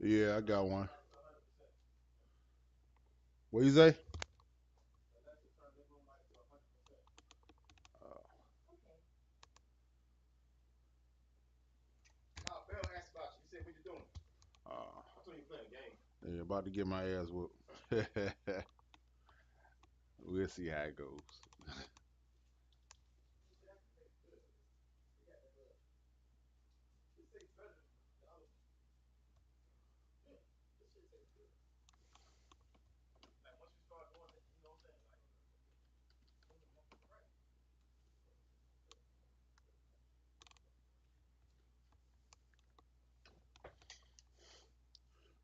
Yeah, I got one. What you say? Uh, yeah, about to get my ass whooped. We'll see how it goes.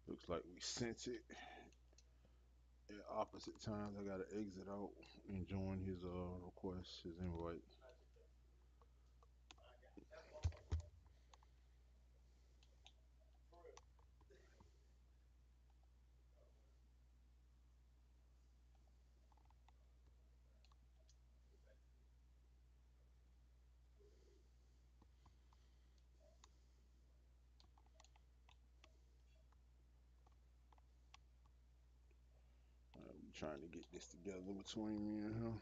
Looks like we sent it at opposite times. I gotta exit out and join his request, his invite. I'm trying to get this together between me and him.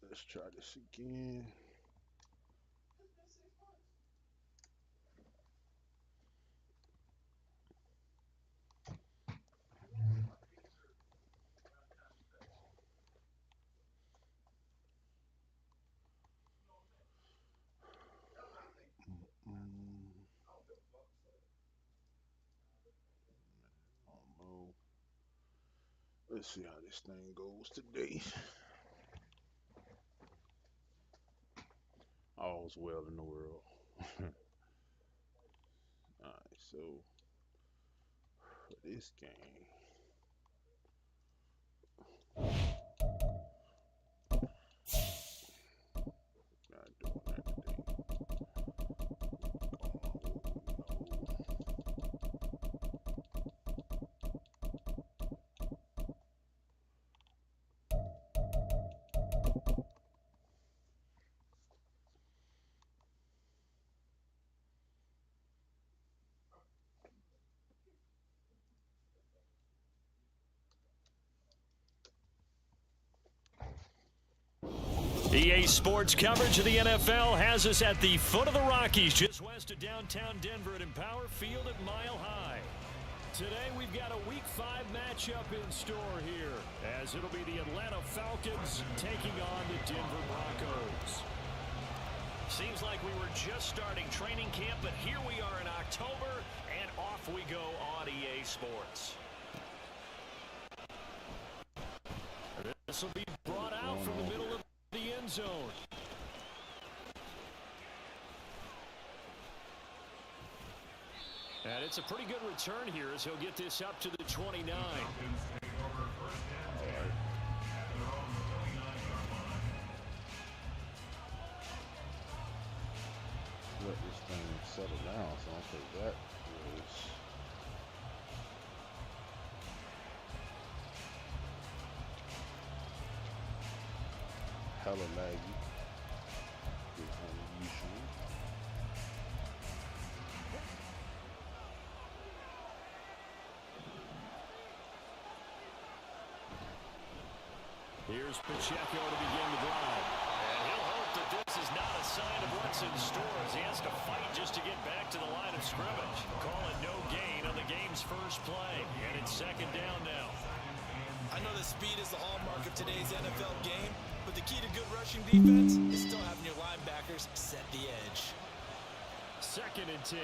Let's try this again. Mm, oh, let's see how this thing goes today. All's well in the world. Alright, so for this game, not doing that today. EA Sports coverage of the NFL has us at the foot of the Rockies, just west of downtown Denver at Empower Field at Mile High. Today we've got a Week 5 matchup in store here, as it'll be the Atlanta Falcons taking on the Denver Broncos. Seems like we were just starting training camp, but here we are in October, and off we go on EA Sports. This will be brought out from the middle of the end zone. And it's a pretty good return here as he'll get this up to the 29. Let this thing settle down, so I'll say that was hella laggy. Is unusual. Here's Pacheco to begin the drive. And he'll hope that this is not a sign of what's in store as he has to fight just to get back to the line of scrimmage. Call it no gain on the game's first play. And it's second down now. I know that speed is the hallmark of today's NFL game, but the key to good rushing defense is still having your linebackers set the edge. Second and 10.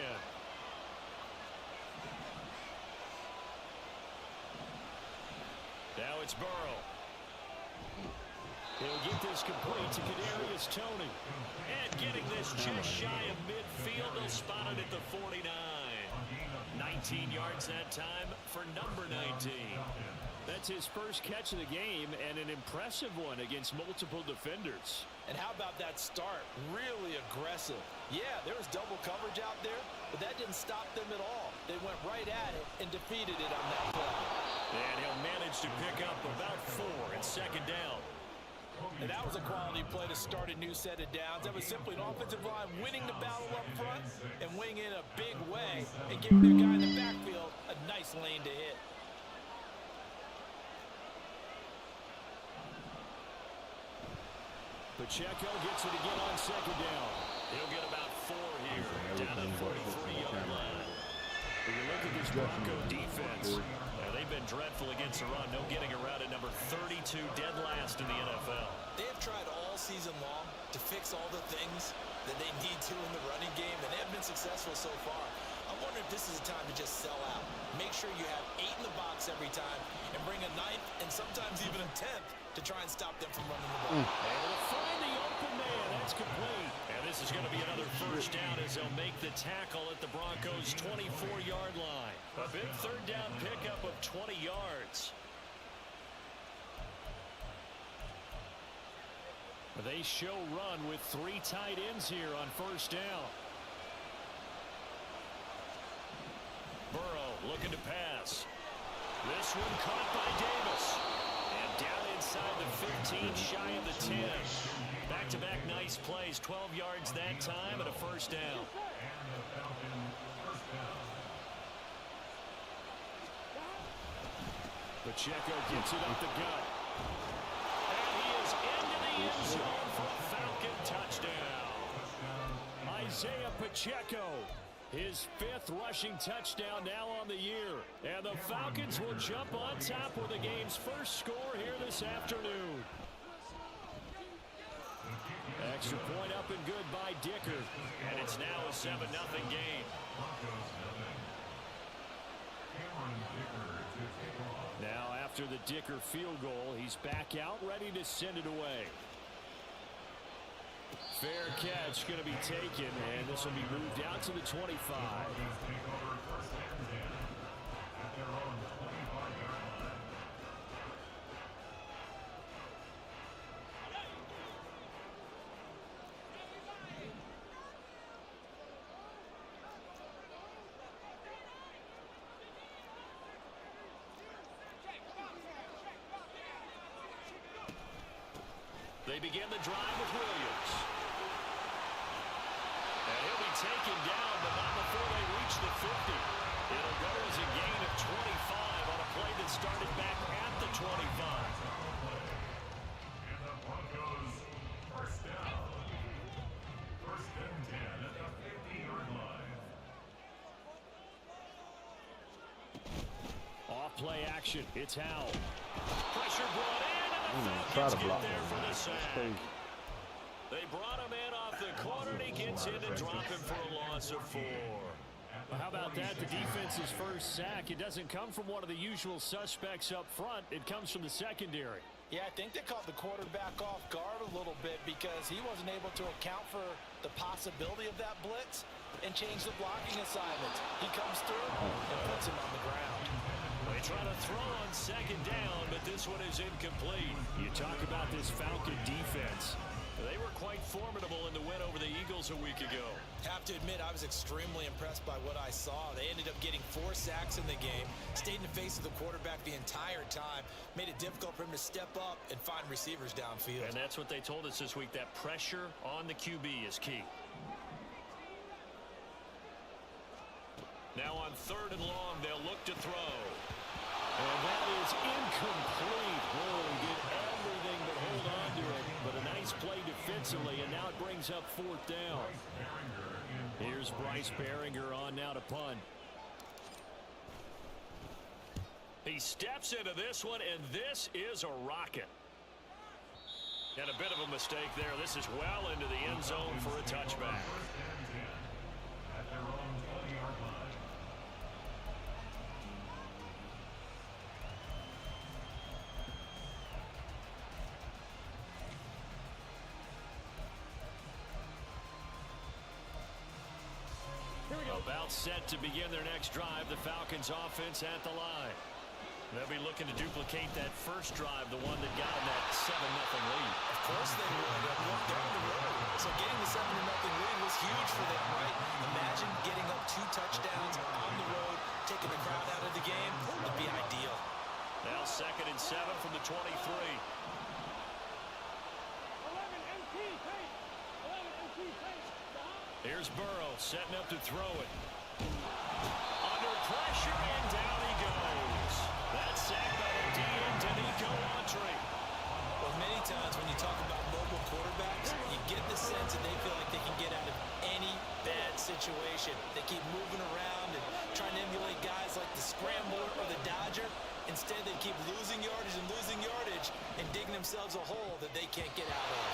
Now it's Burrow. He'll get this complete to Kadarius Toney. And getting this just shy of midfield, they'll spot it at the 49. 19 yards that time for number 19. That's his first catch of the game, and an impressive one against multiple defenders. And how about that start? Really aggressive. Yeah, there was double coverage out there, but that didn't stop them at all. They went right at it and defeated it on that play. And he'll manage to pick up about 4 in second down. And that was a quality play to start a new set of downs. That was simply an offensive line winning the battle up front and winning in a big way and giving their guy in the backfield a nice lane to hit. Pacheco gets it again on second down. He'll get about 4 here, down at 43-yard line. When you look at this Bronco defense, they've been dreadful against the run. No getting around at number 32, dead last in the NFL. They have tried all season long to fix all the things that they need to in the running game, and they have been successful so far. I'm wondering if this is a time to just sell out. Make sure you have 8 in the box every time and bring a 9th and sometimes even a 10th to try and stop them from running the ball. Able to find the open man. That's complete. And this is going to be another first down as they'll make the tackle at the Broncos' 24-yard line. A big third down pickup of 20 yards. They show run with 3 tight ends here on first down. Burrow looking to pass. This one caught by Davis. And down inside the 15, shy of the 10. Back-to-back nice plays, 12 yards that time and a first down. Pacheco gets it up the gut. And he is into the end zone for a Falcon touchdown. Isaiah Pacheco, his 5th rushing touchdown now on the year. And the Falcons will jump on top with the game's first score here this afternoon. Extra point up and good by Dicker. And it's now a 7-0 game. Now after the Dicker field goal, he's back out ready to send it away. Fair catch going to be taken, and this will be moved out to the 25. They begin the drive with Williams. And he'll be taken down, but not before they reach the 50. It'll go as a gain of 25 on a play that started back at the 25. And the Broncos first down. First and 10 at the 50-yard line. Off play action. It's Howell. Pressure brought in. Try to block there for the that. sack. They brought him in off the corner, and he gets in to drop him for a loss of 4. Well, how about that? The defense's first sack. It doesn't come from one of the usual suspects up front. It comes from the secondary. Yeah, I think they caught the quarterback off guard a little bit because he wasn't able to account for the possibility of that blitz and change the blocking assignment. He comes through and puts him on the ground. They try to throw on second down, but this one is incomplete. You talk about this Falcon defense. They were quite formidable in the win over the Eagles a week ago. Have to admit, I was extremely impressed by what I saw. They ended up getting 4 sacks in the game, stayed in the face of the quarterback the entire time, made it difficult for him to step up and find receivers downfield. And that's what they told us this week, that pressure on the QB is key. Now on 3rd and long, they'll look to throw. And that is incomplete. Boy, did everything but hold on to it. But a nice play defensively, and now it brings up 4th down. Here's Bryce Behringer on now to punt. He steps into this one, and this is a rocket. And a bit of a mistake there. This is well into the end zone for a touchback. About set to begin their next drive. The Falcons offense at the line. They'll be looking to duplicate that first drive, the one that got them that 7-0 lead. Of course they would. They're on the road. So getting the 7-0 lead was huge for them, right? Imagine getting up 2 touchdowns on the road, taking the crowd out of the game. Would be ideal. Now 2nd and 7 from the 23. Here's Burrow setting up to throw it. Under pressure, and down he goes. That's sacked by the DN, Danico Autry. Well, many times when you talk about mobile quarterbacks, you get the sense that they feel like they can get out of any bad situation. They keep moving around and trying to emulate guys like the Scrambler or the Dodger. Instead, they keep losing yardage and digging themselves a hole that they can't get out of.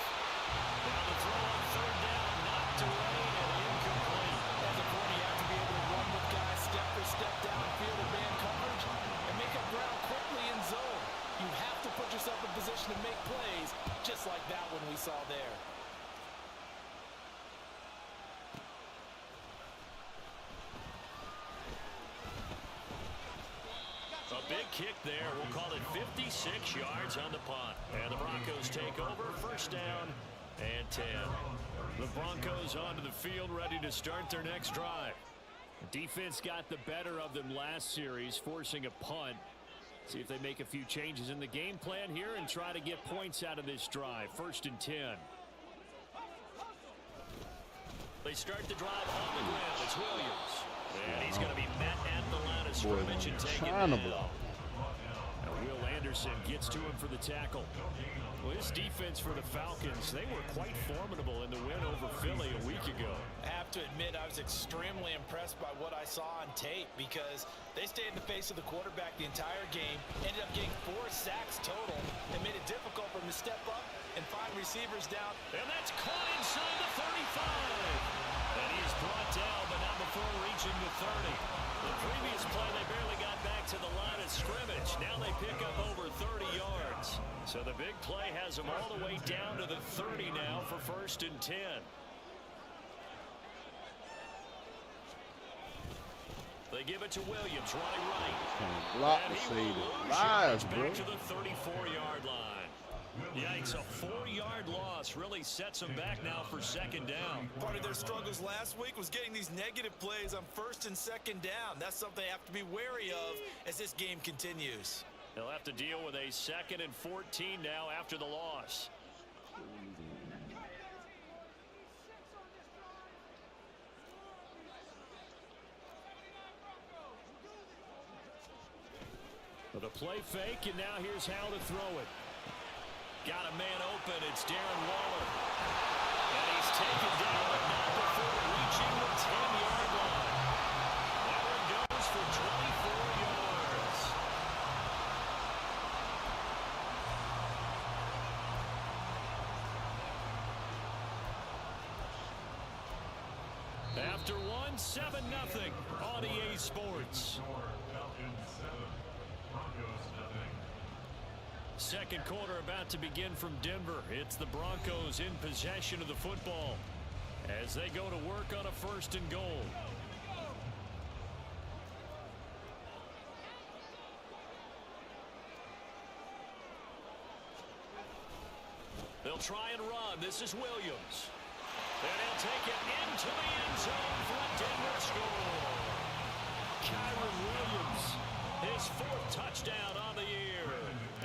Now the throw on 3rd down, knocked away and incomplete. As a corner, you have to be able to run with guys step for step downfield in man coverage and make up ground quickly in zone. You have to put yourself in position to make plays, just like that one we saw there. A big kick there. We'll call it 56 yards on the punt. And the Broncos take over. 1st down and 10. The Broncos onto the field, ready to start their next drive. Defense got the better of them last series, forcing a punt. See if they make a few changes in the game plan here and try to get points out of this drive. 1st and 10. They start the drive on the ground. It's Williams. And he's going to be met at the line of scrimmage and taken down. Now Will Anderson gets to him for the tackle. Well, this defense for the Falcons, they were quite formidable in the win over Philly a week ago. I have to admit, I was extremely impressed by what I saw on tape because they stayed in the face of the quarterback the entire game, ended up getting 4 sacks total, and made it difficult for him to step up and find receivers down. And that's caught inside the 35. And he is brought down, but not before reaching the 30. The previous play, they barely got back to the line of scrimmage. Now they pick up over 30 yards. So the big play has them all the way down to the 30 now for 1st and 10. They give it to Williams, running right. Block And the he save will it. lose Live, yards bro. back to the 34-yard line. Yikes, a 4-yard loss really sets them back now for 2nd down. Part of their struggles last week was getting these negative plays on 1st and 2nd down. That's something they have to be wary of as this game continues. They'll have to deal with a 2nd and 14 now after the loss. The play fake, and now here's how to throw it. Got a man open. It's Darren Waller. And he's taken down, but not before reaching the 10-yard line. That one goes for 24 yards. After one, 7-0 on EA Sports. Falcons 7, Broncos 0. 2nd quarter about to begin from Denver. It's the Broncos in possession of the football as they go to work on a 1st and goal. They'll try and run. This is Williams. And he'll take it into the end zone for a Denver score. Kyron Williams, his 4th touchdown on the year.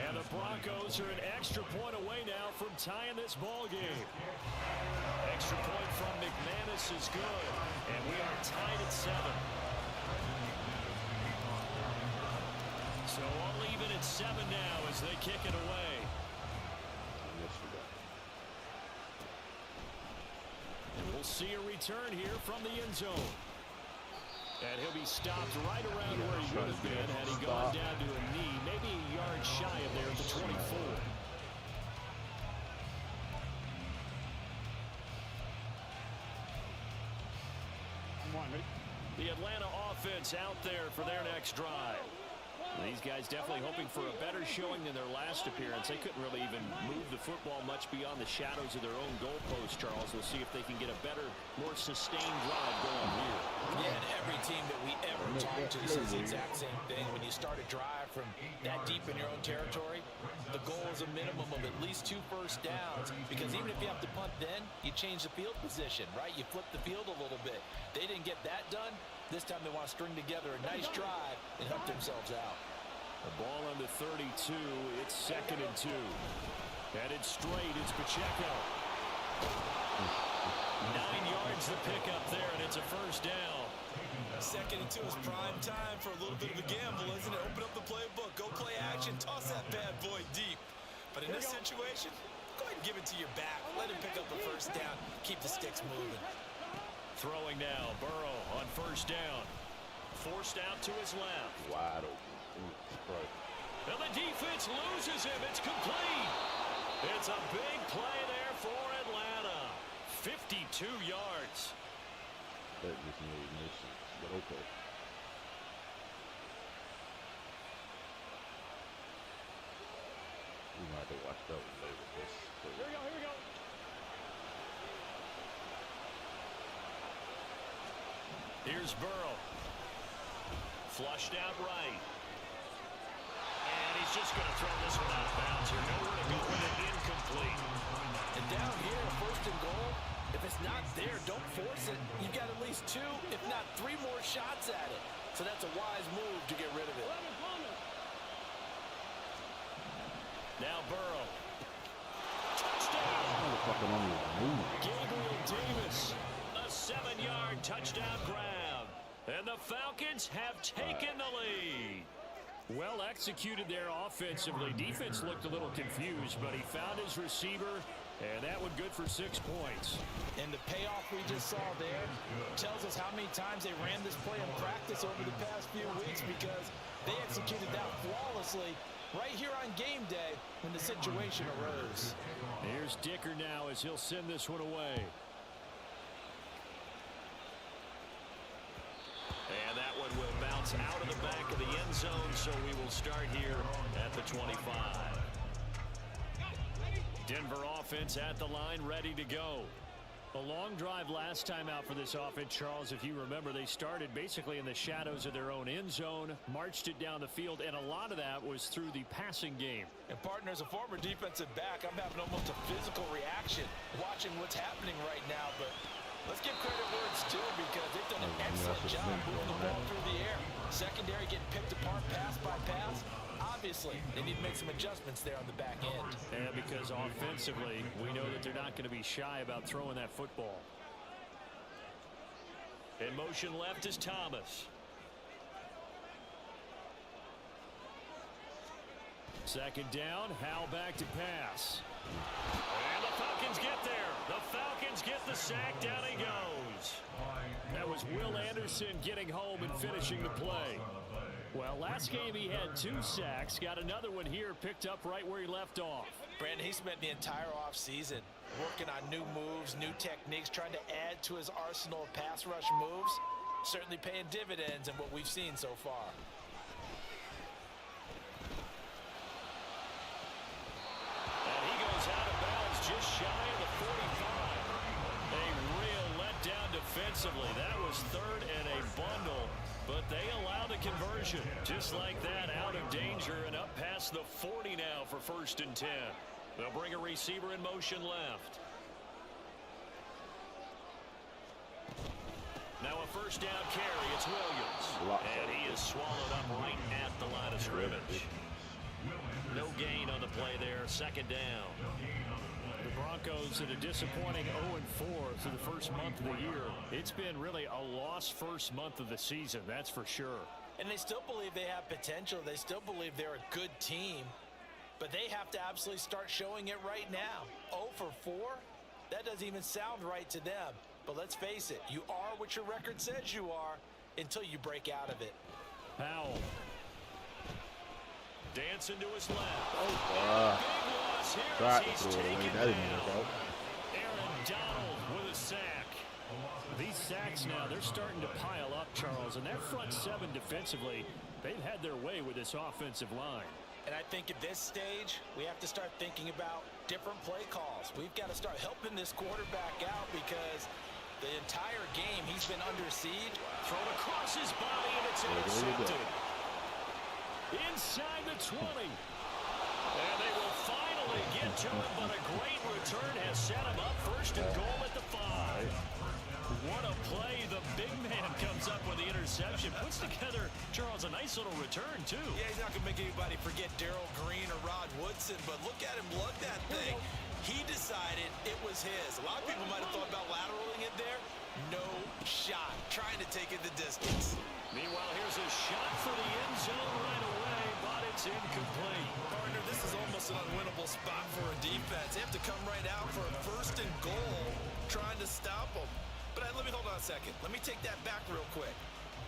And the Broncos are an extra point away now from tying this ball game. Extra point from McManus is good. And we are tied at 7. So all even at 7 now as they kick it away. And we'll see a return here from the end zone. And he'll be stopped right around where he would have been had he gone down to a knee, maybe a yard shy of there at the 24. The Atlanta offense out there for their next drive. These guys definitely hoping for a better showing than their last appearance. They couldn't really even move the football much beyond the shadows of their own goalpost, Charles. We'll see if they can get a better, more sustained drive going here. Yeah, and every team that we ever talk to says the exact same thing. When you start a drive from that deep in your own territory, the goal is a minimum of at least 2 first downs, because even if you have to punt then, you change the field position, right? You flip the field a little bit. They didn't get that done. This time they want to string together a nice drive and help themselves out. The ball on the 32. It's 2nd and 2. Headed straight. It's Pacheco. 9 yards the pickup there, and it's a first down. 2nd and 2 is prime time for a little bit of a gamble, isn't it? Open up the playbook. Go play action. Toss that bad boy deep. But in this situation, go ahead and give it to your back. Let him pick up the first down. Keep the sticks moving. Throwing now, Burrow on first down. Forced out to his left. Wide open. And the defense loses him. It's complete. It's a big play there for Atlanta. 52 yards. That just made no sense, but okay. We might have to watch that one later. Here we go. Here's Burrow. Flushed out right. And he's just going to throw this one out of bounds here. Nowhere to go with it. Incomplete. And down here, 1st and goal, if it's not there, don't force it. You've got at least 2, if not 3 more shots at it. So that's a wise move to get rid of it. Now Burrow. Touchdown. Gabriel Davis. A 7-yard touchdown grab. And the Falcons have taken the lead. Well executed there offensively. Defense looked a little confused, but he found his receiver, and that one good for 6 points. And the payoff we just saw there tells us how many times they ran this play in practice over the past few weeks, because they executed that flawlessly right here on game day when the situation arose. Here's Dicker now as he'll send this one away. And that one will bounce out of the back of the end zone, so we will start here at the 25. Denver offense at the line, ready to go. A long drive last time out for this offense, Charles. If you remember, they started basically in the shadows of their own end zone, marched it down the field, and a lot of that was through the passing game. And partner, as a former defensive back, I'm having almost a physical reaction watching what's happening right now, but let's give credit where it's due, because they've done an excellent job moving the ball through the air. Secondary getting picked apart pass by pass. Obviously, they need to make some adjustments there on the back end. And because offensively, we know that they're not going to be shy about throwing that football. In motion left is Thomas. 2nd down, Howell back to pass. And the Falcons get there. The Falcons get the sack. Down he goes. That was Will Anderson getting home and finishing the play. Well, last game he had 2 sacks. Got another one here, picked up right where he left off. Brandon, he spent the entire offseason working on new moves, new techniques, trying to add to his arsenal of pass rush moves. Certainly paying dividends in what we've seen so far. And he goes out of bounds just shy of the 45. A real letdown defensively. That was 3rd and a bundle. But they allow the conversion. Just like that, out of danger and up past the 40 now for 1st and 10. They'll bring a receiver in motion left. Now a 1st down carry. It's Williams. And he is swallowed up right at the line of scrimmage. No gain on the play there. 2nd down. The Broncos at a disappointing 0-4 through the first month of the year. It's been really a lost first month of the season, that's for sure. And they still believe they have potential. They still believe they're a good team. But they have to absolutely start showing it right now. 0-4? That doesn't even sound right to them. But let's face it, you are what your record says you are until you break out of it. Howell. Dancing to his left. Oh, tried to throw it away. That didn't work out. Aaron Donald with a sack. These sacks now. They're starting to pile up, Charles. And that front seven defensively, they've had their way with this offensive line. And I think at this stage, we have to start thinking about different play calls. We've got to start helping this quarterback out because the entire game he's been under siege. Thrown across his body, and it's intercepted. Inside the 20. And they will finally get to him, but a great return has set him up first and goal at the 5. What a play. The big man comes up with the interception. Puts together, Charles, a nice little return, too. Yeah, he's not going to make anybody forget Darrell Green or Rod Woodson, but look at him lug that thing. He decided it was his. A lot of people might have thought about lateraling it there. No shot. Trying to take it the distance. Meanwhile, here's a shot for the end zone right away, but it's incomplete. Partner, this is almost an unwinnable spot for a defense. They have to come right out for a first and goal, trying to stop them. But let me hold on a second. Let me take that back real quick.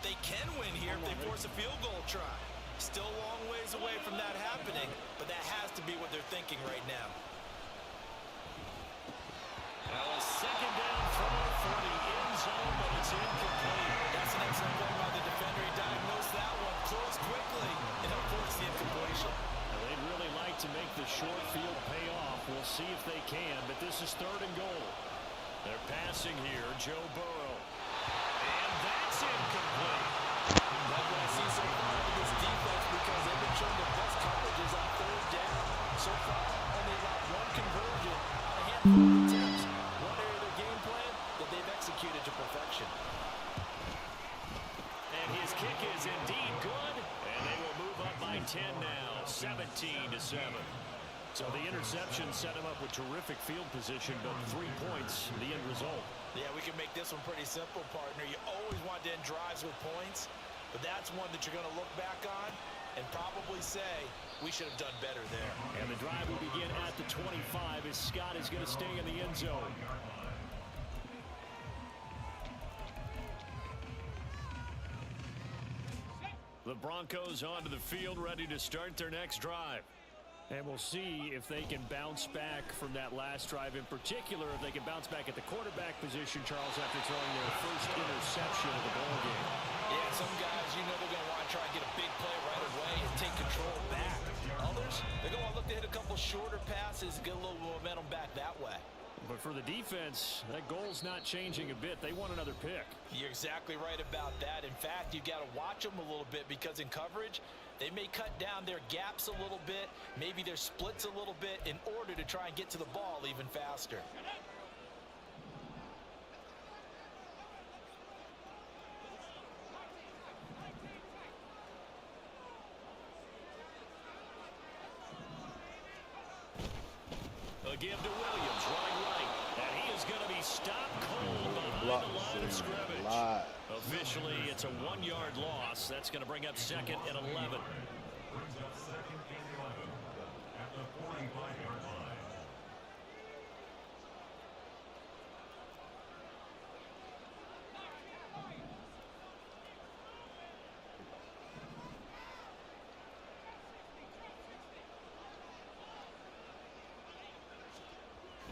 They can win here if they force a field goal try. Still a long ways away from that happening, but that has to be what they're thinking right now. Now a second down throw for the end zone, but it's incomplete. That's an excellent play by the defender. He diagnosed that one, closed quickly, and it'll force the incompletion. Now, they'd really like to make the short field pay off. We'll see if they can, but this is 3rd and goal. They're passing here, Joe Burrow. And that's incomplete. Like what I see so far in this defense because they've been showing the best coverages on 3rd down. So far, only about 1 conversion on a handful of attempts. One area of their game plan that they've executed to perfection. And his kick is indeed good. And they will move up by 10 now, 17-7. So the interception set him up with terrific field position, but 3 points, the end result. Yeah, we can make this one pretty simple, partner. You always want to end drives with points, but that's one that you're going to look back on and probably say, we should have done better there. And the drive will begin at the 25 as Scott is going to stay in the end zone. The Broncos onto the field, ready to start their next drive. And we'll see if they can bounce back from that last drive. In particular, if they can bounce back at the quarterback position, Charles, after throwing their first interception of the ball game. Yeah, some guys, you know they're going to want to try and get a big play right away and take control back. Others, they're going to look to hit a couple shorter passes, get a little momentum back that way. But for the defense, that goal's not changing a bit. They want another pick. You're exactly right about that. In fact, you've got to watch them a little bit because in coverage, they may cut down their gaps a little bit, maybe their splits a little bit in order to try and get to the ball even faster. A give to Williams, running right. And he is going to be stopped cold behind the line of scrimmage. Officially, it's a 1-yard loss. That's going to bring up 2nd and 11. Brings up 2nd and 11 at the 45-yard line.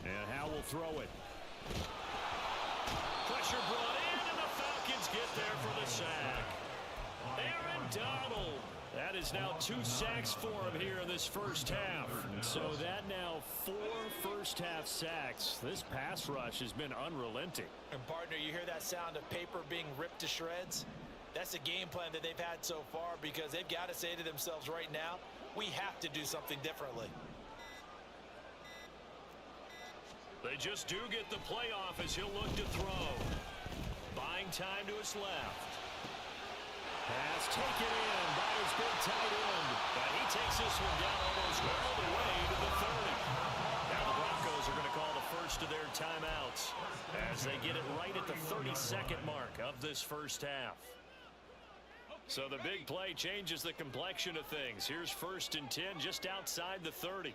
And Howe will throw it. Pressure brought in, and the Falcons get there for the sack. Aaron Donald. That is now 2 sacks for him here in this first half. So that now 4 first-half sacks. This pass rush has been unrelenting. And partner, you hear that sound of paper being ripped to shreds? That's the game plan that they've had so far because they've got to say to themselves right now, we have to do something differently. They just do get the playoff as he'll look to throw. Buying time to his left. Pass taken in by his big tight end. But he takes this one down almost all the way to the 30. Now the Broncos are going to call the first of their timeouts as they get it right at the 32nd mark of this first half. So the big play changes the complexion of things. Here's 1st and 10 just outside the 30.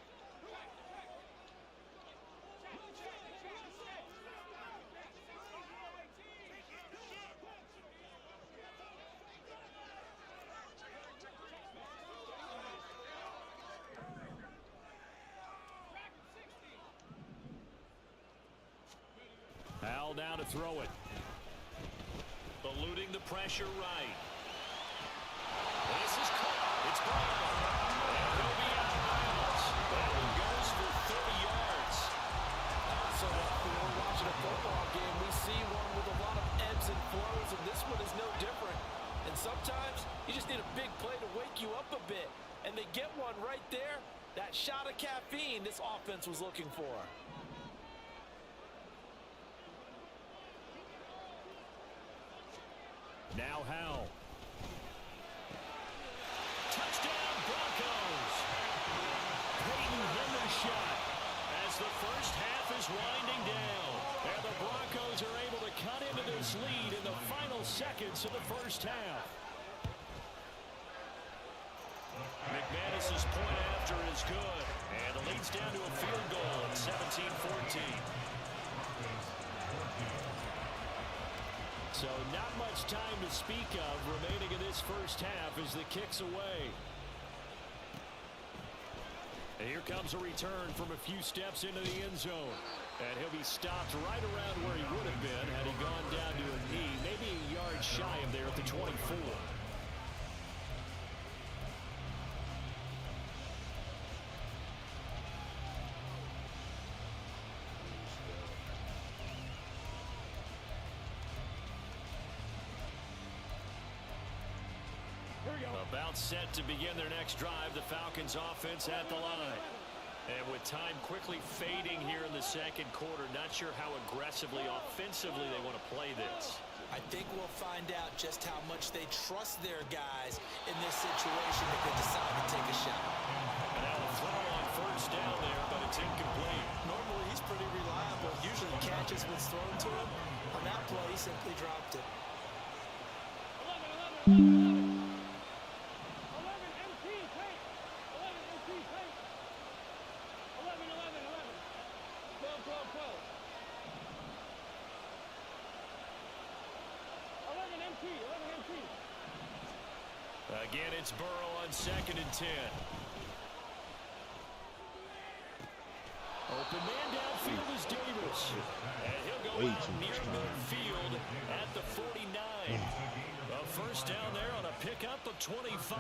Al now to throw it. Eluding the pressure right. This is caught. It's ball. And he'll be out of bounds. That one goes for 30 yards. So when we're watching a football game, we see one with a lot of ebbs and flows, and this one is no different. And sometimes you just need a big play to wake you up a bit. And they get one right there. That shot of caffeine this offense was looking for. Now Howell. Touchdown Broncos. Peyton Hendershot as the first half is winding down. And the Broncos are able to cut into this lead in the final seconds of the first half. McManus's point after is good. And the lead's down to a field goal at 17-14. So not much time to speak of remaining in this first half as the kick's away. And here comes a return from a few steps into the end zone. And he'll be stopped right around where he would have been had he gone down to a knee, maybe a yard shy of there at the 24. About set to begin their next drive, the Falcons offense at the line. And with time quickly fading here in the second quarter, not sure how aggressively, offensively they want to play this. I think we'll find out just how much they trust their guys in this situation if they decide to take a shot. And now a throw on first down there, but it's incomplete. Normally he's pretty reliable. Usually catches what's thrown to him. On that play, he simply dropped it. 11 empty. Again, it's Burrow on 2nd and 10. Open man downfield is Davis. And he'll go out near midfield at the 49. A first down there on a pickup of 25.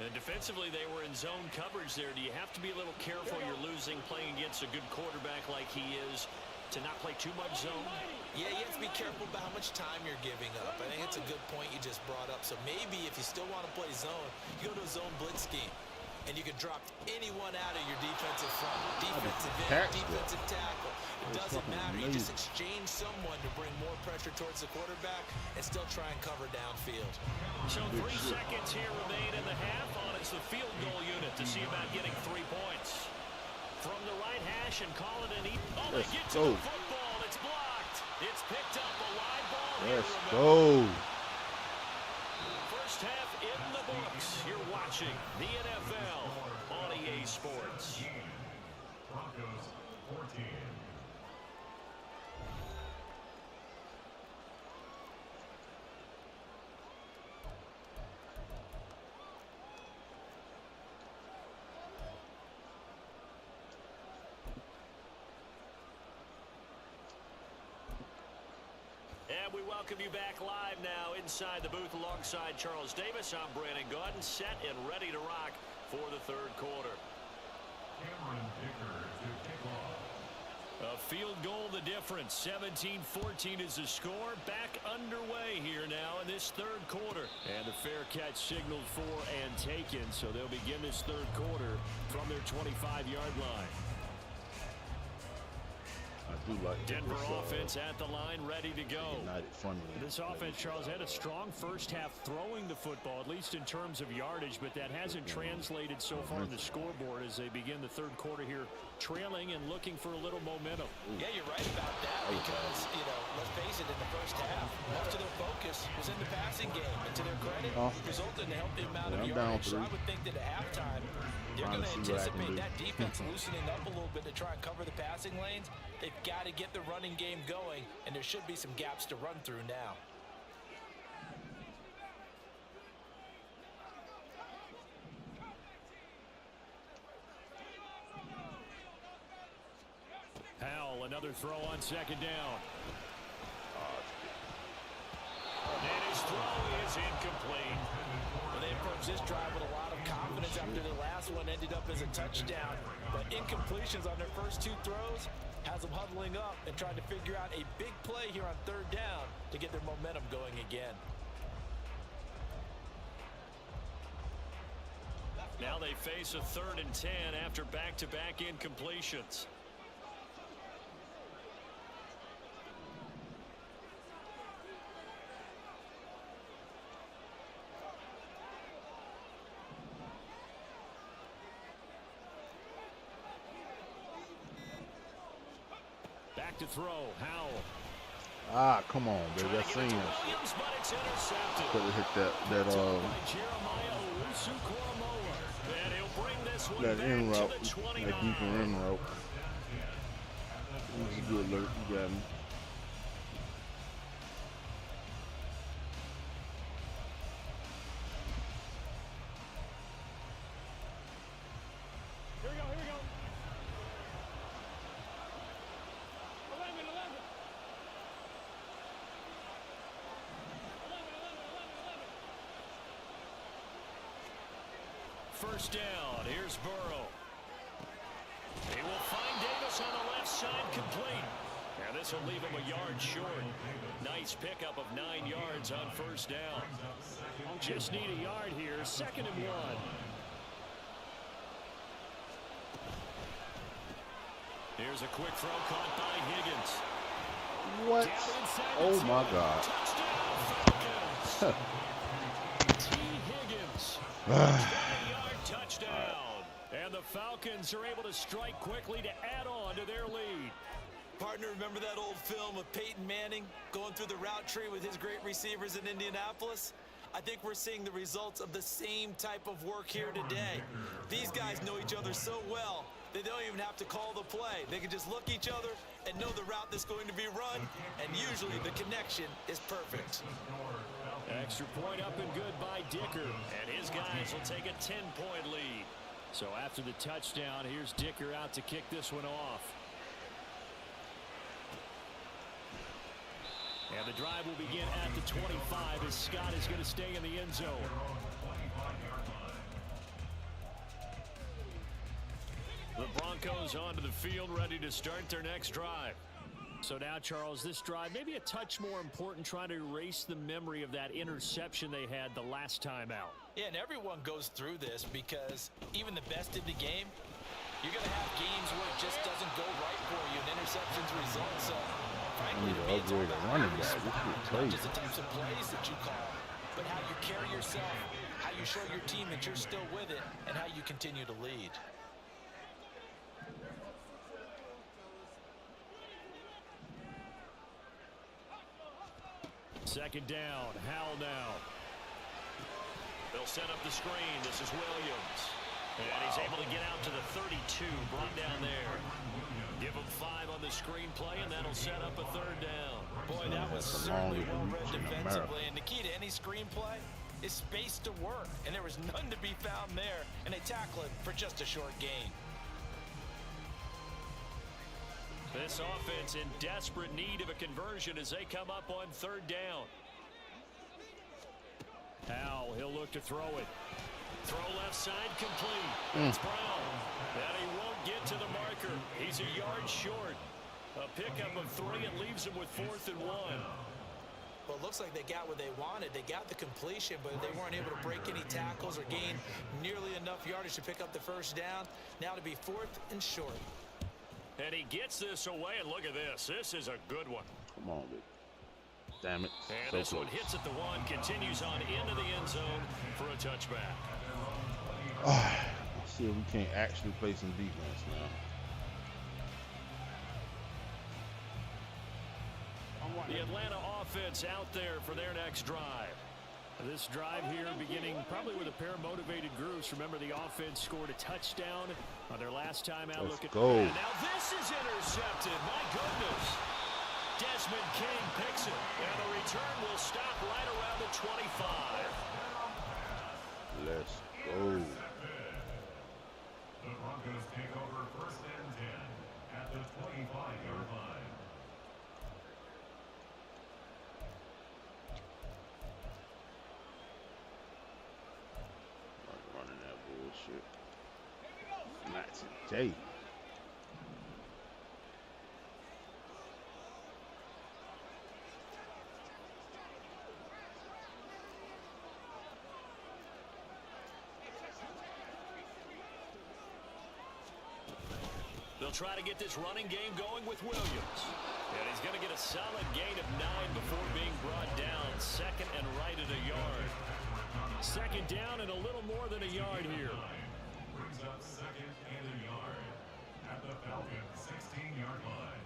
And defensively, they were in zone coverage there. Do you have to be a little careful? You're losing playing against a good quarterback like he is to not play too much zone? Yeah, you have to be careful about how much time you're giving up. I think it's a good point you just brought up. So maybe if you still want to play zone, you go to a zone blitz scheme. And you can drop anyone out of your defensive front, defensive end, defensive tackle. It doesn't matter. You just exchange someone to bring more pressure towards the quarterback and still try and cover downfield. So 3 seconds here remain in the half on it's the field goal unit to see about getting 3 points. From the right hash and call it an oh, they get to the football. It's blocked. It's picked up a live ball. Let's go. First half in the books. You're watching the NFL on EA Sports. Broncos 14. And we welcome you back live now inside the booth alongside Charles Davis. I'm Brandon Gordon, set and ready to rock for the third quarter. Cameron Dicker to kick off. A field goal the difference. 17-14 is the score. Back underway here now in this third quarter. And the fair catch signaled for and taken. So they'll begin this third quarter from their 25-yard line. I do like Denver offense at the line, ready to go. This offense, Charles, had a strong first half throwing the football, at least in terms of yardage, but that hasn't translated so far on the scoreboard as they begin the third quarter here, trailing and looking for a little momentum. Yeah, you're right about that because, let's face it, in the first half, most of their focus was in the passing game. And to their credit, resulted in a healthy amount of yardage. So I would think that at halftime, they're going to anticipate that defense loosening up a little bit to try and cover the passing lanes. They've got to get the running game going, and there should be some gaps to run through now. Howell, another throw on second down. throw is incomplete. Well, they approached this drive with a lot of confidence after their last one ended up as a touchdown. But incompletions on their first 2 throws has them huddling up and trying to figure out a big play here on 3rd down to get their momentum going again. Now they face a 3rd and 10 after back-to-back incompletions. Back to throw, Howell. Ah, come on, baby. I seen it. Could have hit that in route, that deep in route. This is good, alert. You got me. Here we go, here we go. 11. First down, here's Burrow. He will find Davis on the left side, complete. And this will leave him a yard short. Nice pickup of 9 yards on first down. Just need a yard here, 2nd and 1. Here's a quick throw caught by Higgins. What? Oh my God. T. Higgins. 20-yard touchdown. And the Falcons are able to strike quickly to add on to their lead. Partner, remember that old film of Peyton Manning going through the route tree with his great receivers in Indianapolis? I think we're seeing the results of the same type of work here today. These guys know each other so well, they don't even have to call the play. They can just look each other and know the route that's going to be run, and usually the connection is perfect. Extra point up and good by Dicker, and his guys will take a 10-point lead. So after the touchdown, here's Dicker out to kick this one off. And the drive will begin at the 25 as Scott is going to stay in the end zone. The Broncos onto the field, ready to start their next drive. So now, Charles, this drive maybe a touch more important, trying to erase the memory of that interception they had the last time out. Yeah, and everyone goes through this because even the best in the game, you're going to have games where it just doesn't go right for you and interceptions result. So, frankly, to me, it's all about not just the types of plays that you call, but how you carry yourself, how you show your team that you're still with it, and how you continue to lead. Second down, Howell now. They'll set up the screen. This is Williams. And he's able to get out to the 32, brought down there. Give him 5 on the screen play, and that'll set up a 3rd down. Boy, that was certainly well read defensively. And the key to any screen play is space to work. And there was none to be found there. And they tackle it for just a short gain. This offense in desperate need of a conversion as they come up on 3rd down. Howell, he'll look to throw it. Throw left side complete. It's Brown. And he won't get to the marker. He's a yard short. A pickup of 3. It leaves him with 4th and 1. Well, it looks like they got what they wanted. They got the completion, but they weren't able to break any tackles or gain nearly enough yardage to pick up the first down. Now to be 4th and short. And he gets this away, and look at this. This is a good one. Come on, baby. Damn it. And So this close. one hits at the 1, continues on into the end zone for a touchback. Let's see if we can't actually play some defense now. The Atlanta offense out there for their next drive. This drive here beginning probably with a pair of motivated groups. Remember, the offense scored a touchdown on their last time out. Let's Look at go. that. Now this is intercepted. My goodness. Desmond King picks it. And the return will stop right around the 25. Let's go. The Broncos take over 1st and 10 at the 25-yard line. shit. Not today. They'll try to get this running game going with Williams. And he's going to get a solid gain of 9 before being brought down. Second and right at a yard. Second down and a little more than a yard here. Brings up second and a yard at the Falcons 16-yard line.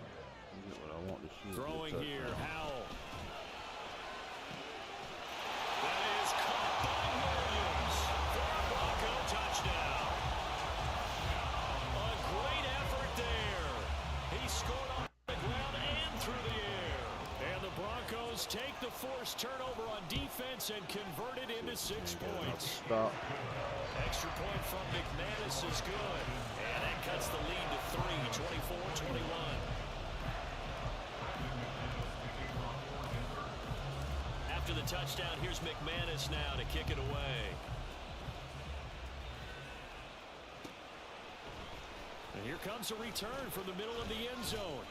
Get what I want to shoot. Throwing here, Howell. That is caught by Williams for a Bronco touchdown. A great effort there. He scored on the ground and through the air. And the Broncos take the forced turnover on defense and convert it into 6 points. Stop. Extra point from McManus is good. And that cuts the lead to 3, 24-21. After the touchdown, here's McManus now to kick it away. And here comes a return from the middle of the end zone.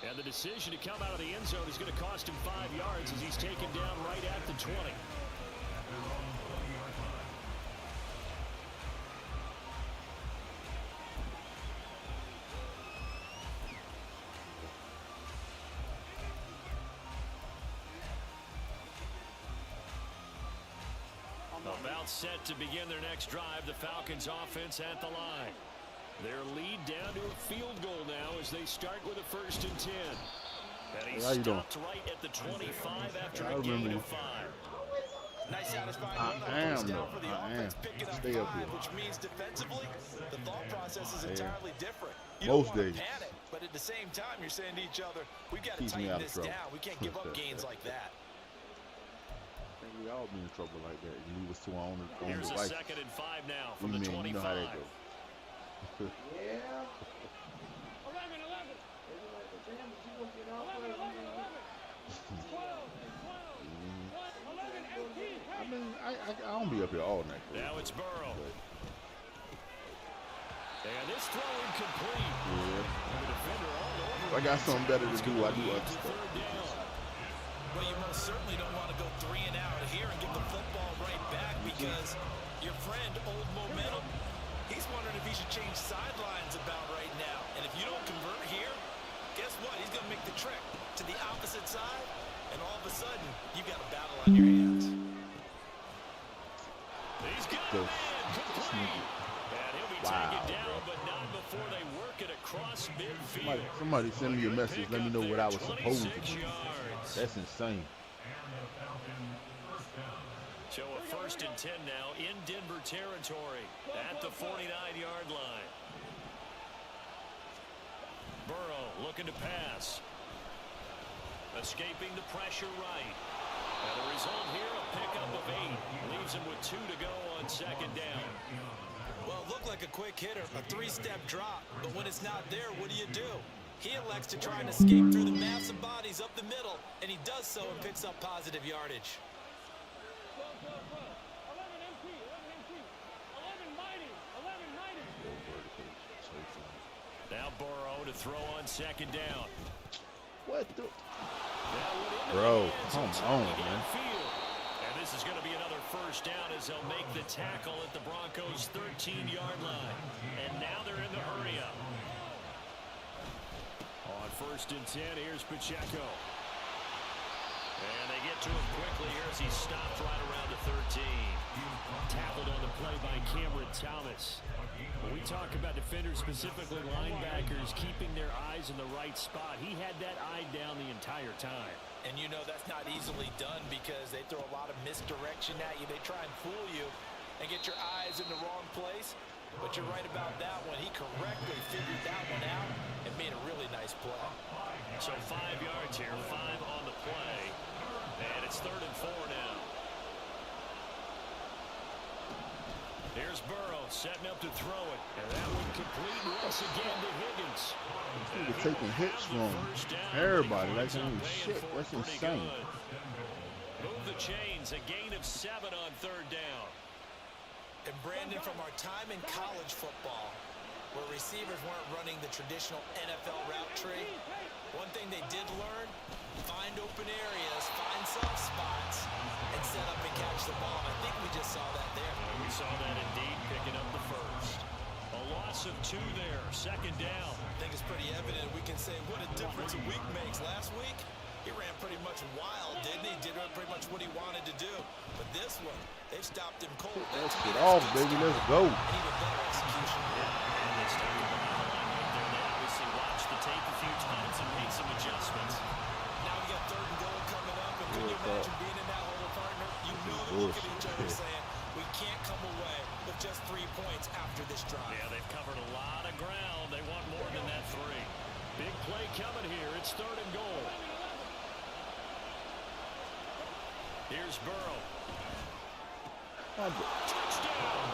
And the decision to come out of the end zone is going to cost him 5 yards as he's taken down right at the 20. About set to begin their next drive, the Falcons offense at the line. Their lead down to a field goal now as they start with a 1st and 10. And he stopped right at the 25 after a gain of 5. Nice satisfying I run on am, first down though. for the I offense, am. picking up Stay up 5, here. which means defensively, the thought process is entirely different. You Most don't want days. to panic, but at the same time, you're saying to each other, we've got to Keeps me tighten out of this trouble. down. We can't give up gains like that. I think we all be in trouble like that. You leave us to our own Here's a devices. 2nd and 5 now from the You 25. know how that goes. I mean, I don't be up here all night. Now it's Burrow. And this throw incomplete. Yeah. The defender all over. If I got something better to do, I do other It's stuff. 3rd down. Well, you most certainly don't want to go 3 and out here and get the football right back because your friend, Old Momentum, he's wondering if he should change sidelines about right now. And if you don't convert here, guess what? He's going to make the trek to the opposite side, and all of a sudden, you've got a battle on your hands. He's got Go. a man complete. And he'll be taken down, but not before they work it across midfield. Somebody send me a message. Let me know what I was supposed to 26 do. yards. That's insane. So a 1st and 10 now in Denver territory at the 49-yard line. Burrow looking to pass. Escaping the pressure right. And the result here, a pickup of 8. Leaves him with 2 to go on 2nd down. Well, it looked like a quick hitter, a 3-step drop, but when it's not there, what do? He elects to try and escape through the massive bodies up the middle, and he does so and picks up positive yardage. Now Burrow to throw on 2nd down. What the? Now Bro, come on, man. And this is going to be another 1st down as they'll make the tackle at the Broncos' 13-yard line. And now they're in the hurry up. On 1st and 10, here's Pacheco. And they get to him quickly here as he stopped right around the 13. Tackled on the play by Cameron Thomas. When we talk about defenders, specifically linebackers, keeping their eyes in the right spot, he had that eye down the entire time. And you know that's not easily done because they throw a lot of misdirection at you. They try and fool you and get your eyes in the wrong place. But you're right about that one. He correctly figured that one out and made a really nice play. So 5 yards here, 5 on the play. And it's 3rd and 4 now. Here's Burrow setting up to throw it. And that one complete once again to Higgins. They're taking hits from everybody. Like, holy shit, that's insane. Move the chains, a gain of 7 on 3rd down. And Brandon, from our time in college football, where receivers weren't running the traditional NFL route tree, one thing they did learn, find open areas, find soft spots, and set up and catch the ball. I think we just saw that there. We saw that indeed, picking up the first. A loss of 2 there, second down. I think it's pretty evident we can say what a difference a week makes. Last week, he ran pretty much wild, didn't he? Did pretty much what he wanted to do. But this one, they've stopped him cold. Let's get off, baby. Let's go. And even better execution. And they started the line right there. They obviously watched the tape a few times and made some adjustments. Now we got 3rd and goal coming up. And can you imagine being in that hole, partner? You know they look at each other saying, we can't come away with just 3 points after this drive. Yeah, they've covered a lot of ground. They want more than that 3. Big play coming here. It's 3rd and goal. Here's Burrow. Touchdown.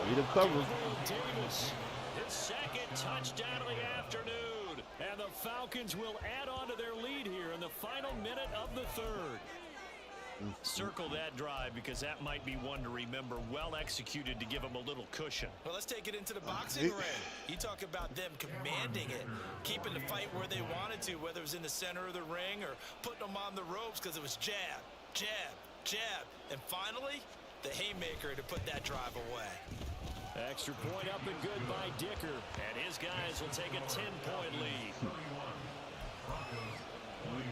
Way to cover. Davis, his 2nd touchdown of the afternoon. And the Falcons will add on to their lead here in the final minute of the 3rd. Circle that drive because that might be one to remember. Well executed to give them a little cushion. Well, let's take it into the boxing ring. You talk about them commanding it, keeping the fight where they wanted to, whether it was in the center of the ring or putting them on the ropes because it was jab, jab, jab. And finally, the haymaker to put that drive away. Extra point up and good by Dicker. And his guys will take a 10-point lead. 31. Broncos 21.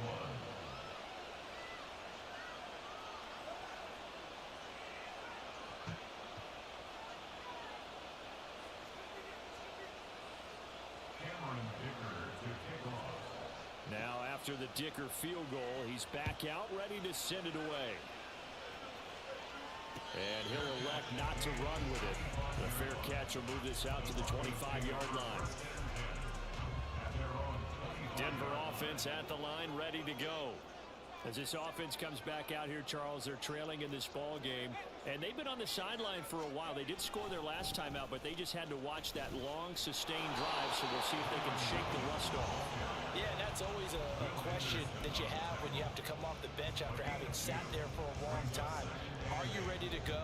Now after the Dicker field goal, he's back out ready to send it away. And he'll elect not to run with it. The fair catch will move this out to the 25-yard line. Denver offense at the line, ready to go. As this offense comes back out here, Charles, they're trailing in this ball game. And they've been on the sideline for a while. They did score their last time out, but they just had to watch that long, sustained drive, so we'll see if they can shake the rust off. Yeah, and that's always a question that you have when you have to come off the bench after having sat there for a long time. Are you ready to go?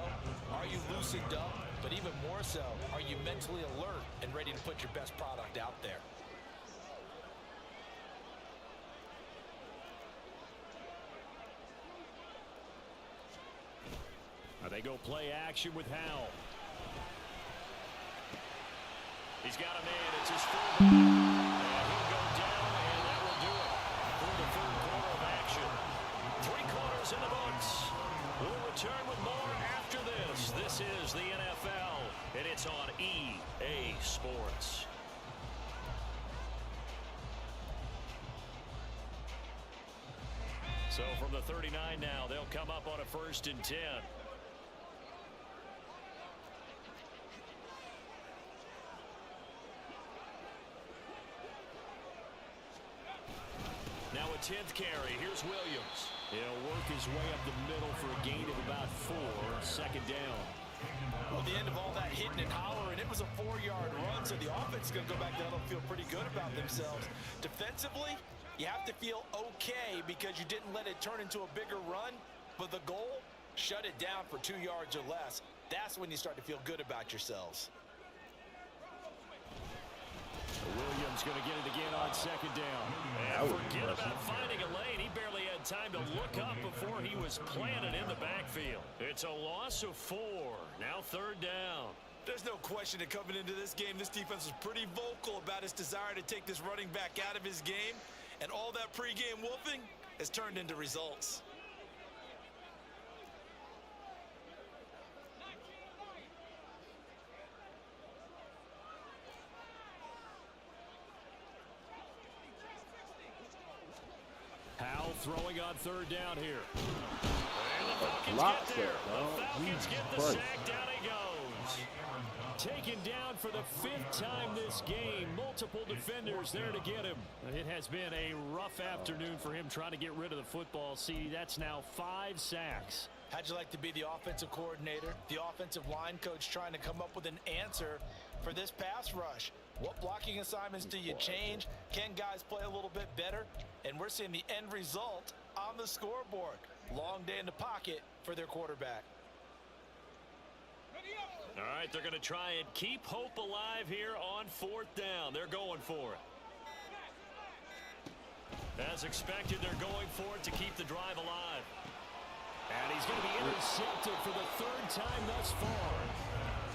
Are you loosened up? But even more so, are you mentally alert and ready to put your best product out there? Now they go play action with Howell. He's got a man. It's his fullback. And he'll go down, and that will do it for the 3rd quarter of action. 3 quarters in the books. We'll return with more after this. This is the NFL, and it's on EA Sports. So from the 39 now, they'll come up on a 1st and 10. Now a 10th carry. Here's Williams. He'll work his way up the middle for a gain of about 4. 2nd down. Well, at the end of all that hitting and hollering, it was a 4-yard run, so the offense is going to go back down and feel pretty good about themselves. Defensively, you have to feel okay because you didn't let it turn into a bigger run, but the goal, shut it down for 2 yards or less. That's when you start to feel good about yourselves. Williams going to get it again on 2nd down. And forget about finding a lane. He barely had time to look up before he was planted in the backfield. It's a loss of 4. Now 3rd down. There's no question that coming into this game, this defense was pretty vocal about its desire to take this running back out of his game. And all that pregame wolfing has turned into results. Howell throwing on 3rd down here. And the Falcons get there. The Falcons get the sack. Down he goes. Taken down for the 5th time this game. Multiple defenders there to get him. It has been a rough afternoon for him trying to get rid of the football. See, that's now 5 sacks. How'd you like to be the offensive coordinator, the offensive line coach trying to come up with an answer for this pass rush? What blocking assignments do you change? Can guys play a little bit better? And we're seeing the end result on the scoreboard. Long day in the pocket for their quarterback. All right, they're going to try and keep hope alive here on 4th down. They're going for it. As expected, they're going for it to keep the drive alive. And he's going to be intercepted for the 3rd time thus far.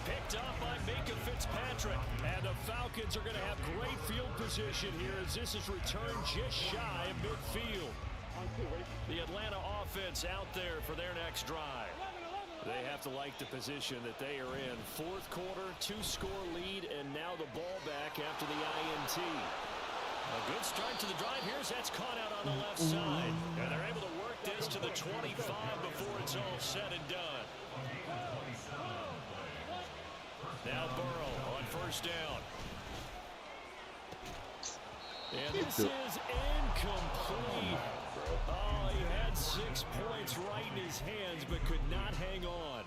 Picked up by Minka Fitzpatrick. And the Falcons are going to have great field position here as this is returned just shy of midfield. The Atlanta offense out there for their next drive. They have to like the position that they are in. 4th quarter, 2-score lead, and now the ball back after the INT. A good start to the drive here as that's caught out on the left side. And they're able to work this to the 25 before it's all said and done. Now Burrow on 1st down. And this is incomplete. Oh, he had 6 points right in his hands but could not hang on.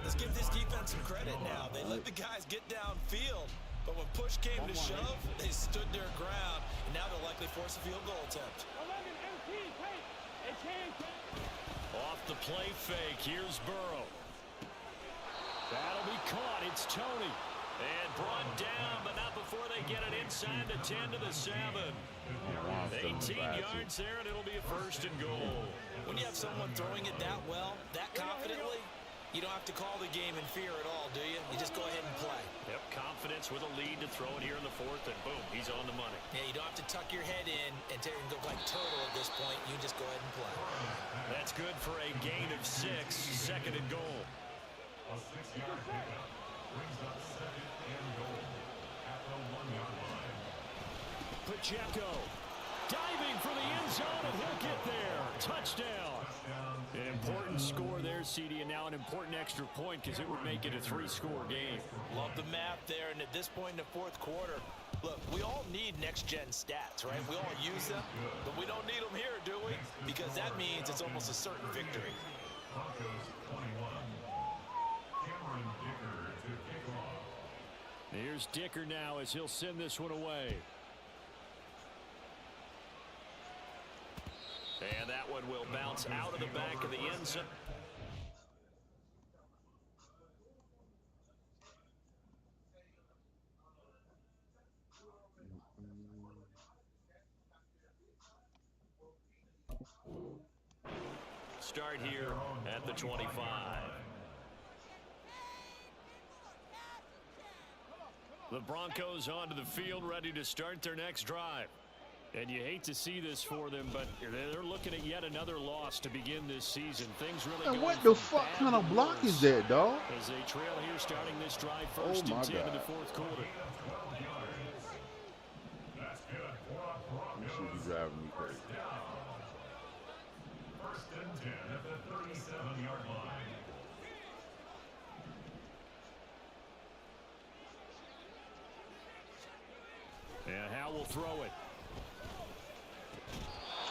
Let's give this defense some credit now. They let the guys get downfield. But when push came to shove, they stood their ground, and now they'll likely force a field goal attempt. Off the play fake, here's Burrow. That'll be caught, it's Tony. And brought down, but not before they get it inside the 10 to the 7. 18 yards there, and it'll be a 1st and goal. When you have someone throwing it that well, that confidently, you don't have to call the game in fear at all, do you? You just go ahead and play. Yep, confidence with a lead to throw it here in the 4th, and boom, he's on the money. Yeah, you don't have to tuck your head in and go like turtle at this point. You just go ahead and play. That's good for a gain of 6, 2nd and goal. A 6-yard pickup brings up 2nd and goal at the 1-yard line. Pacheco diving for the end zone, and he'll get there. Touchdown. An important score there, CD, and now an important extra point because it would make it a 3-score game. Love the math there, and at this point in the 4th quarter, look, we all need next-gen stats, right? We all use them, but we don't need them here, do we? Because that means it's almost a certain victory. Broncos 21. Cameron Dicker to kick off. Here's Dicker now as he'll send this one away. And that one will bounce out of the back of the end zone. Start here at the 25. The Broncos onto the field, ready to start their next drive. And you hate to see this for them, but they're looking at yet another loss to begin this season. Things really going what the fuck kind of block is that, dog? As they trail here starting this drive, 1st and 10 in the 4th quarter. That's good. You should be driving me crazy. 1st and 10 at the 37-yard line. And Howe will throw it.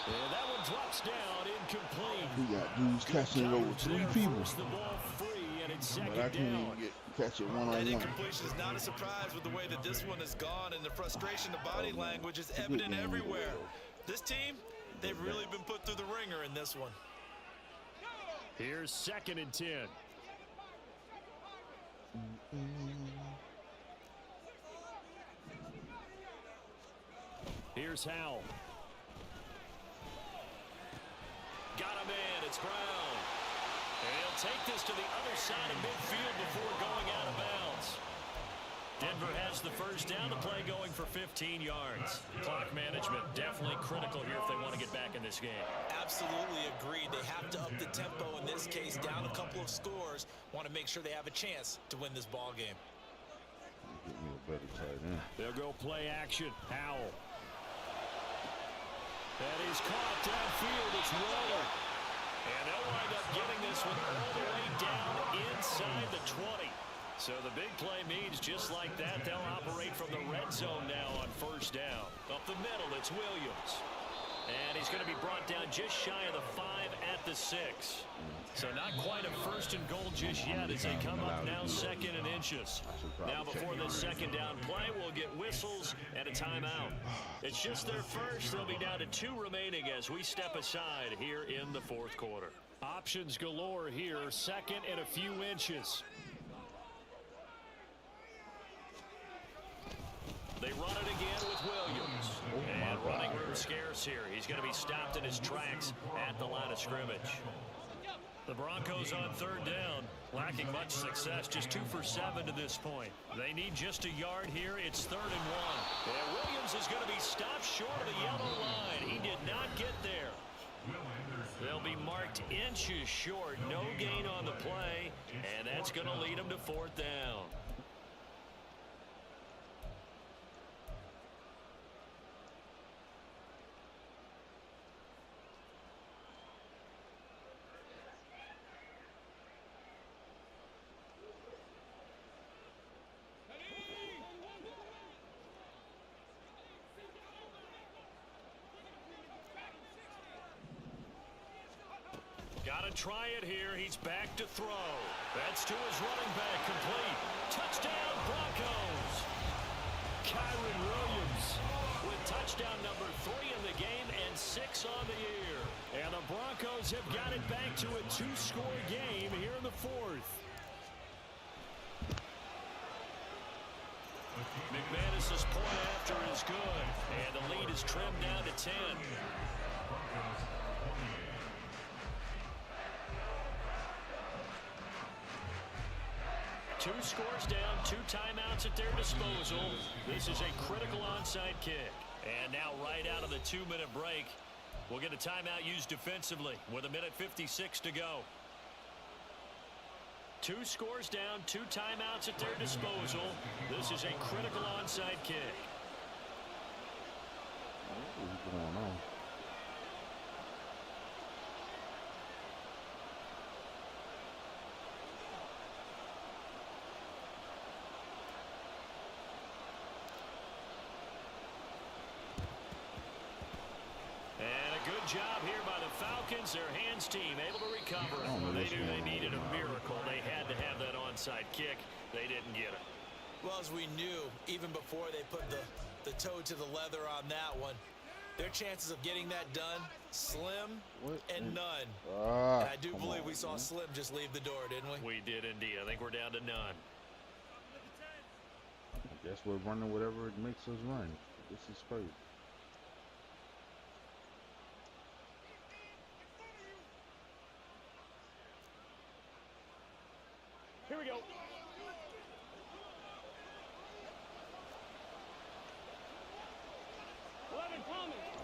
And that one drops down, incomplete. We got dudes catching it over 3 people. The ball free, and it's 2nd But I can't down. even catch it one-on-one. That incompletion is not a surprise with the way that this one has gone, and the frustration, the body language is evident everywhere. This team, they've really been put through the ringer in this one. Here's 2nd and 10. Here's Howell. Got him in. It's Brown. And he'll take this to the other side of midfield before going out of bounds. Denver has the 1st down, the play going for 15 yards. Clock management definitely critical here if they want to get back in this game. Absolutely agreed. They have to up the tempo in this case, down a couple of scores. Want to make sure they have a chance to win this ball game. Get me a better tight end. They'll go play action. Howell. That is caught downfield. It's Waller. And they'll wind up getting this one all the way down inside the 20. So the big play means just like that, they'll operate from the red zone now on 1st down. Up the middle, it's Williams. And he's going to be brought down just shy of the 5 at the 6. So not quite a 1st and goal just yet as they come up now 2nd and inches. Now before this 2nd down play, we'll get whistles and a timeout. It's just their 1st. They'll be down to 2 remaining as we step aside here in the 4th quarter. Options galore here, 2nd and a few inches. run it again with Williams. And running room scarce here. He's going to be stopped in his tracks at the line of scrimmage. The Broncos on third down, lacking much success, just 2 for 7 to this point. They need just a yard here. It's 3rd and 1. And Williams is going to be stopped short of the yellow line. He did not get there. They'll be marked inches short. No gain on the play, and that's going to lead them to 4th down. Got to try it here. He's back to throw. That's to his running back, complete. Touchdown, Broncos. Kyron Williams with touchdown number 3 in the game and 6 on the year. And the Broncos have got it back to a 2-score game here in the 4th. McManus's point after is good. And the lead is trimmed down to 10. 2 scores down, 2 timeouts at their disposal. This is a critical onside kick. And now right out of the 2-minute break, we'll get a timeout used defensively with 1:56 to go. 2 scores down, 2 timeouts at their disposal. This is a critical onside kick. What is going on? Good job here by the Falcons. Their hands team able to recover. They knew they needed a miracle. They had to have that onside kick. They didn't get it. Well, as we knew, even before they put the toe to the leather on that one, their chances of getting that done, slim and none. And I do believe we saw Slim just leave the door, didn't we? We did indeed. I think we're down to none. I guess we're running whatever it makes us run. This is crazy. Here we go.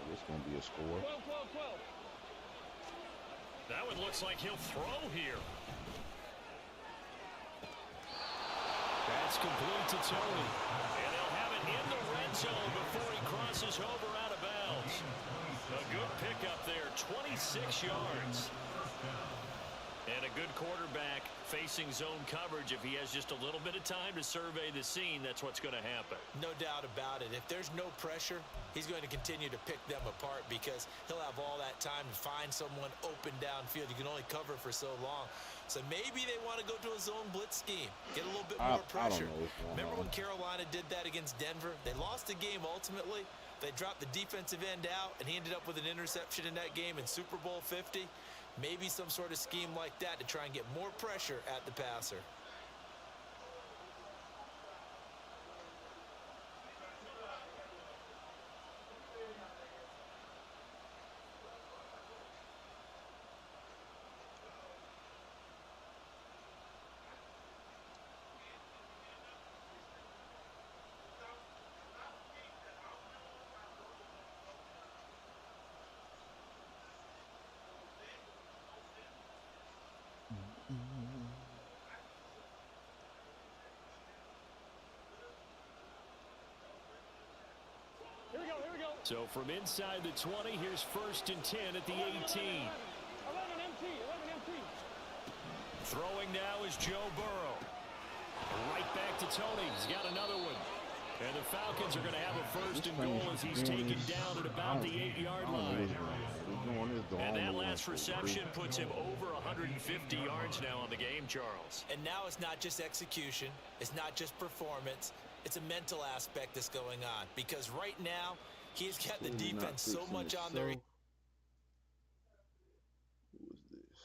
This is going to be a score. 12. That one looks like he'll throw here. That's complete to Tony. And they'll have it in the red zone before he crosses over out of bounds. A good pickup there, 26 yards. And a good quarterback facing zone coverage. If he has just a little bit of time to survey the scene, that's what's going to happen. No doubt about it. If there's no pressure, he's going to continue to pick them apart because he'll have all that time to find someone open downfield. You can only cover for so long. So maybe they want to go to a zone blitz scheme, get a little bit more pressure. Remember when Carolina did that against Denver? They lost the game ultimately. They dropped the defensive end out, and he ended up with an interception in that game in Super Bowl 50. Maybe some sort of scheme like that to try and get more pressure at the passer. So from inside the 20, here's 1st and 10 at the 18. 11 MT. Throwing now is Joe Burrow. Right back to Tony. He's got another one. And the Falcons are going to have a 1st and goal as he's taken down at about the 8-yard line. And that last reception puts him over 150 yards now on the game, Charles. And now it's not just execution. It's not just performance. It's a mental aspect that's going on. Because right now, he's got the defense so much on their... Who is this?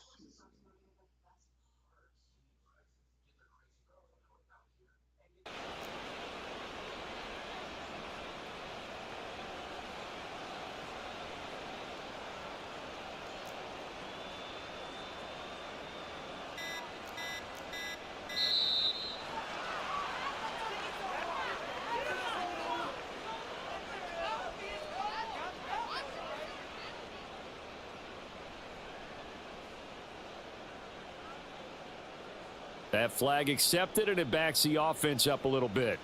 That flag accepted, and it backs the offense up a little bit.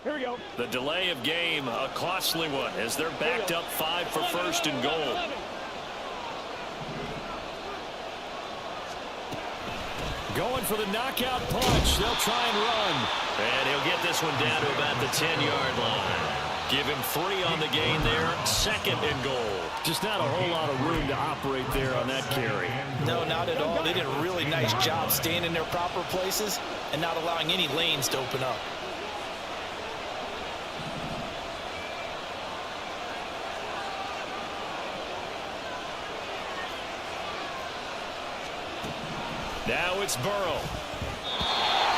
Here we go. The delay of game, a costly one, as they're backed up 5 for first and goal. Going for the knockout punch. They'll try and run. And he'll get this one down to about the 10-yard line. Give him 3 on the gain there. 2nd and goal. Just not a whole lot of room to operate there on that carry. No, not at all. They did a really nice job staying in their proper places and not allowing any lanes to open up. Now it's Burrow.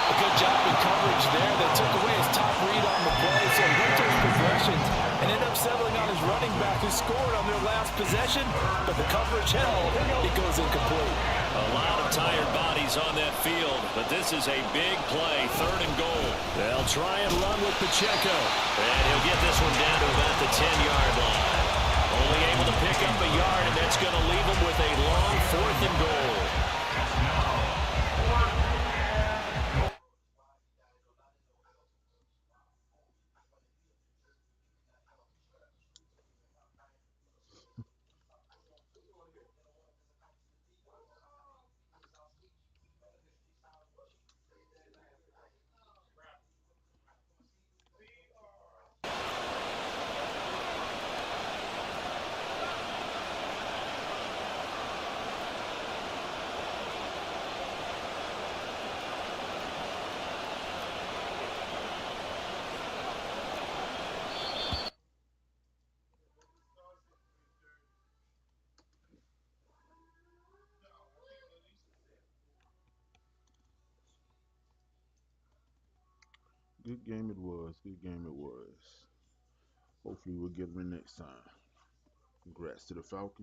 A good job in coverage there. They took away his top read on the play, so he went to his progressions and ended up settling on his running back who scored on their last possession, but the coverage held. It goes incomplete. A lot of tired bodies on that field, but this is a big play, 3rd and goal. They'll try and run with Pacheco. And he'll get this one down to about the 10-yard line. Only able to pick up a yard, and that's going to leave him with a long 4th and goal. Good game it was. Good game it was. Hopefully we'll get them next time. Congrats to the Falcons.